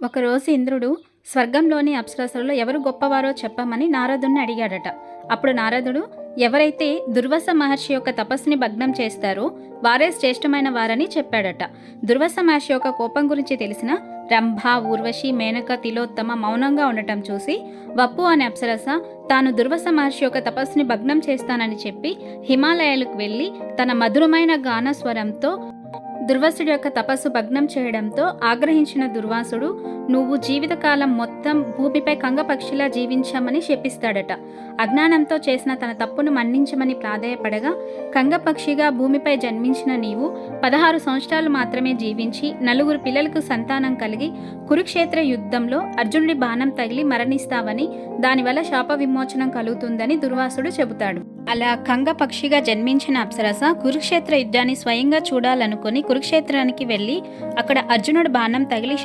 ఒకరోజు ఇంద్రుడు స్వర్గంలోని అప్సరసలలో ఎవరు గొప్పవారో చెప్పమని నారదుణ్ణి అడిగాడట. అప్పుడు నారదుడు, ఎవరైతే దుర్వాస మహర్షి యొక్క తపస్సుని భగ్నం చేస్తారో వారే శ్రేష్టమైన వారని చెప్పాడట. దుర్వాస మహర్షి యొక్క కోపం గురించి తెలిసిన రంభ, ఊర్వశి, మేనక, తిలోత్తమ మౌనంగా ఉండటం చూసి వప్పు అనే అప్సరస తాను దుర్వాస మహర్షి యొక్క తపస్సుని భగ్నం చేస్తానని చెప్పి హిమాలయాలకు వెళ్ళి తన మధురమైన గాన స్వరంతో దుర్వాసుడి యొక్క తపస్సు భగ్నం చేయడంతో ఆగ్రహించిన దుర్వాసుడు, నువ్వు జీవితకాలం మొత్తం భూమిపై కంగపక్షిలా జీవించామని శపిస్తాడట. అజ్ఞానంతో చేసిన తన తప్పును మన్నించమని ప్రాధేయపడగా, కంగపక్షిగా భూమిపై జన్మించిన నీవు 16 సంవత్సరాలు మాత్రమే జీవించి 4 పిల్లలకు సంతానం కలిగి కురుక్షేత్ర యుద్ధంలో అర్జునుడి బాణం తగిలి మరణిస్తావని, దానివల్ల శాప విమోచనం కలుగుతుందని దుర్వాసుడు చెబుతాడు. అలా కంగ పక్షిగా జన్మించిన అప్సరస కురుక్షేత్ర యుద్ధాన్ని స్వయంగా చూడాలనుకుని కురుక్షేత్రానికి వెళ్ళి అక్కడ అర్జునుడి బాణం తగిలి